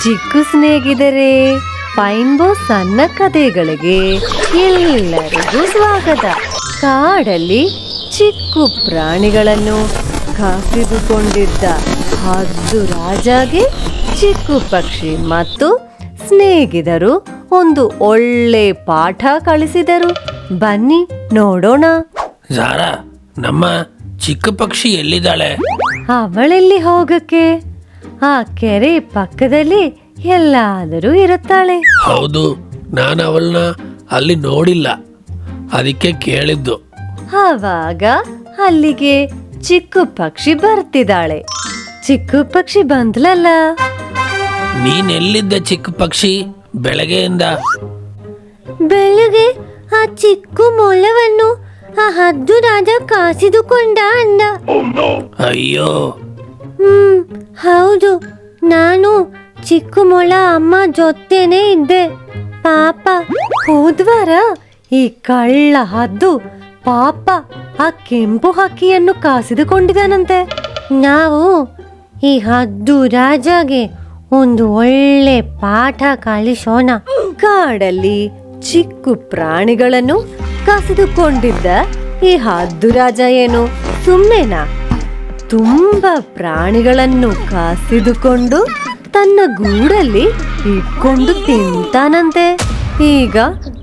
ಚಿಕ್ಕ ಸ್ನೇಹಿತರೆ, ಪೈನ್ಬೋ ಸಣ್ಣ ಕಥೆಗಳಿಗೆ ಎಲ್ಲರಿಗೂ ಸ್ವಾಗತ. ಕಾಡಲ್ಲಿ ಚಿಕ್ಕ ಪ್ರಾಣಿಗಳನ್ನು ಕಾಸಿದುಕೊಂಡಿದ್ದ ಹದ್ದು ರಾಜಾಗೆ ಚಿಕ್ಕ ಪಕ್ಷಿ ಮತ್ತು ಸ್ನೇಹಿತರು ಒಂದು ಒಳ್ಳೆ ಪಾಠ ಕಲಿಸಿದರು. ಬನ್ನಿ ನೋಡೋಣ. ಜಾರಾ, ನಮ್ಮ ಚಿಕ್ಕ ಪಕ್ಷಿ ಎಲ್ಲಿದ್ದಾಳೆ? ಅವಳೆಲ್ಲಿ ಹೋಗಕ್ಕೆ? ಆ ಕೆರೆ ಪಕ್ಕದಲ್ಲಿ ಎಲ್ಲಾದರೂ ಇರುತ್ತಾಳೆ. ಹೌದು, ನಾನು ಅವಳನ್ನ ಅಲ್ಲಿ ನೋಡಿಲ್ಲ, ಅದಕ್ಕೆ ಕೇಳಿದ್ದು. ಆವಾಗ ಅಲ್ಲಿಗೆ ಚಿಕ್ಕ ಪಕ್ಷಿ ಬರ್ತಿದ್ದಾಳೆ. ಚಿಕ್ಕ ಪಕ್ಷಿ ಬಂದ್ಲಲ್ಲ. ನೀನೆಲ್ಲಿದ್ದ ಚಿಕ್ಕ ಪಕ್ಷಿ ಬೆಳಗ್ಗೆಯಿಂದ? ಬೆಳಗ್ಗೆ ಆ ಚಿಕ್ಕ ಮೊಲವನ್ನು ಆ ಹದ್ದು ರಾಜ ಕಾಸಿದುಕೊಂಡ ಅಂದ. ಅಯ್ಯೋ, ಹೌದು, ನಾನು ಚಿಕ್ಕ ಮೊಳ ಅಮ್ಮ ಜೊತೆನೇ ಇದ್ದೆ. ಪಾಪ ಹೋದ್ವಾರ ಈ ಕಳ್ಳ ಹದ್ದು ಪಾಪ ಆ ಕೆಂಪು ಹಕ್ಕಿಯನ್ನು ಕಾಸಿದುಕೊಂಡಿದ್ದಾನಂತೆ. ನಾವು ಈ ಹದ್ದು ರಾಜಾಗೆ ಒಂದು ಒಳ್ಳೆ ಪಾಠ ಕಲಿಸೋಣ. ಕಾಡಲ್ಲಿ ಚಿಕ್ಕ ಪ್ರಾಣಿಗಳನ್ನು ಕಸಿದುಕೊಂಡಿದ್ದ ಈ ಹದ್ದು ರಾಜ ಏನು ಸುಮ್ನೆನಾ? ತುಂಬಾ ಪ್ರಾಣಿಗಳನ್ನು ಕಾಸಿದುಕೊಂಡು ತನ್ನ ಗೂಡಲ್ಲಿ ಇಟ್ಕೊಂಡು ತಿಂತಾನಂತೆ. ಈಗ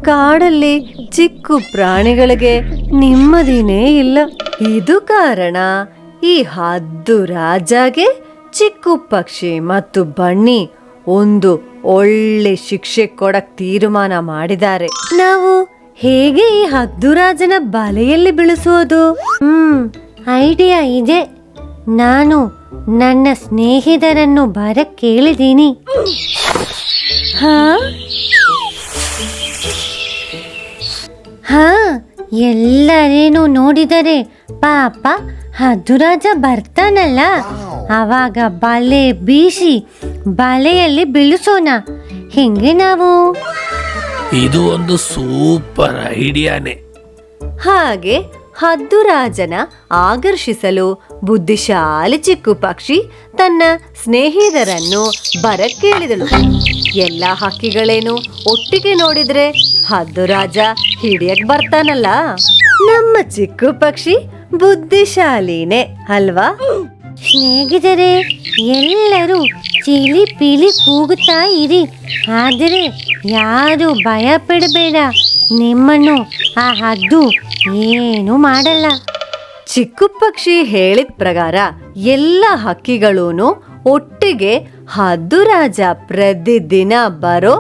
ಕಾಡಲ್ಲಿ ಚಿಕ್ಕ ಪ್ರಾಣಿಗಳಿಗೆ ನೆಮ್ಮದಿನೇ ಇಲ್ಲ. ಇದು ಕಾರಣ ಈ ಹದ್ದು ರಾಜಾಗೆ ಚಿಕ್ಕ ಪಕ್ಷಿ ಮತ್ತು ಬನ್ನಿ ಒಂದು ಒಳ್ಳೆ ಶಿಕ್ಷೆ ಕೊಡಕ್ ತೀರ್ಮಾನ ಮಾಡಿದ್ದಾರೆ. ನಾವು ಹೇಗೆ ಈ ಹದ್ದು ರಾಜನ ಬಲೆಯಲ್ಲಿ ಬೀಳಿಸೋದು? ಐಡಿಯಾ ಇದೆ. ನಾನು ನನ್ನ ಸ್ನೇಹಿತರನ್ನು ಬರಕ್ ಕೇಳಿದೀನಿ. ಹಾ, ಎಲ್ಲರೇನು ನೋಡಿದರೆ ಪಾಪ ಹದ್ದುರಾಜ ಬರ್ತಾನಲ್ಲ, ಅವಾಗ ಬಲೆ ಬೀಸಿ ಬಲೆಯಲ್ಲಿ ಬೀಳಿಸೋಣ. ಹೆಂಗೆ ನಾವು? ಇದು ಒಂದು ಸೂಪರ್ ಐಡಿಯಾನೆ. ಹಾಗೆ ಹದ್ದು ರಾಜನ ಆಕರ್ಷಿಸಲು ಬುದ್ಧಿಶಾಲಿ ಚಿಕ್ಕ ಪಕ್ಷಿ ತನ್ನ ಸ್ನೇಹಿತರನ್ನು ಬರಕ್ ಕೇಳಿದಳು. ಎಲ್ಲ ಹಕ್ಕಿಗಳೇನು ಒಟ್ಟಿಗೆ ನೋಡಿದ್ರೆ ಹದ್ದು ರಾಜ ಹಿಡಿಯಕ್ ಬರ್ತಾನಲ್ಲ. ನಮ್ಮ ಚಿಕ್ಕ ಪಕ್ಷಿ ಬುದ್ಧಿಶಾಲಿನೇ ಅಲ್ವಾ? ಸ್ನೇಹಿತರೆ, ಎಲ್ಲರೂ ಚಿಲಿ ಪಿಲಿ ಕೂಗುತ್ತಾ ಇರಿ, ಆದರೆ ಯಾರು ಭಯ ಪಡಬೇಡ. ನಿಮ್ಮನ್ನು ಆ ಹದ್ದು ಏನು ಮಾಡಲ್ಲ. ಚಿಕ್ಕ ಪಕ್ಷಿ ಹೇಳಿದ ಪ್ರಕಾರ ಎಲ್ಲ ಹಕ್ಕಿಗಳೂನು ಒಟ್ಟಿಗೆ ಹದ್ದು ರಾಜ ಪ್ರತಿದಿನ ಬರೋ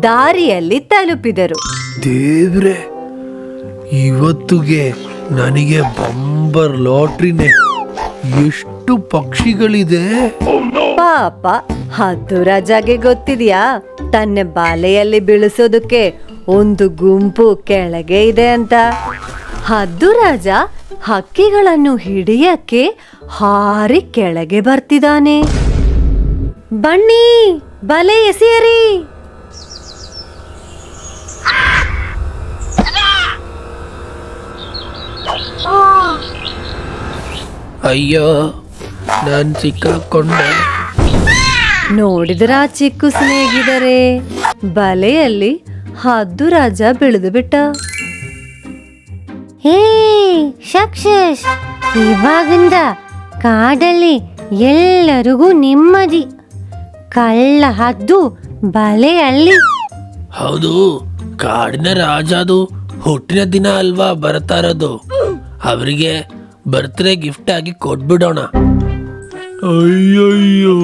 ದಾರಿಯಲ್ಲಿ ತಲುಪಿದರು. ದೇವ್ರೆ, ಇವತ್ತಿಗೆ ನನಗೆ ಬಂಬರ್ ಲಾಟ್ರಿನೇ. ಎಷ್ಟು ಪಕ್ಷಿಗಳಿದೆ! ಪಾಪ ಹದ್ದು ರಾಜಾಗೆ ಗೊತ್ತಿದ್ಯಾ, ತನ್ನ ಬಾಲೆಯಲ್ಲಿ ಬೀಳಿಸೋದಕ್ಕೆ ಒಂದು ಗುಂಪು ಕೆಳಗೆ ಇದೆ ಅಂತ. ಹದ್ದು ರಾಜ ಹಕ್ಕಿಗಳನ್ನು ಹಿಡಿಯಕ್ಕೆ ಹಾರಿ ಕೆಳಗೆ ಬರ್ತಿದ್ದಾನೆ. ಬನ್ನಿ, ಬಲೆ ಎಸೆಯರಿ. ಅಯ್ಯೋ, ನಾನ್ ಸಿಕ್ಕಾಕೊಂಡೆ. ನೋಡಿದ್ರ ಚಿಕ್ಕ ಸ್ನೇಹಿತರೆ, ಬಲೆಯಲ್ಲಿ ಹದ್ದು ರಾಜ ಬೆಳೆದು ಬಿಟ್ಟ. ಹೇ ಸಕ್ಸಸ್! ಇವಾಗಿಂದ ಕಾಡಲ್ಲಿ ಎಲ್ಲರಿಗೂ ನೆಮ್ಮದಿ. ಕಳ್ಳ ಹದ್ದು ಬಲೆಯಲ್ಲಿ. ಹೌದು, ಕಾಡಿನ ರಾಜದು ಹುಟ್ಟಿನ ದಿನ ಅಲ್ವಾ ಬರ್ತಾ ಇರೋದು. ಅವರಿಗೆ ಬರ್ತ್ಡೇ ಗಿಫ್ಟ್ ಆಗಿ ಕೊಟ್ಬಿಡೋಣ. ಅಯ್ಯಯ್ಯೋ,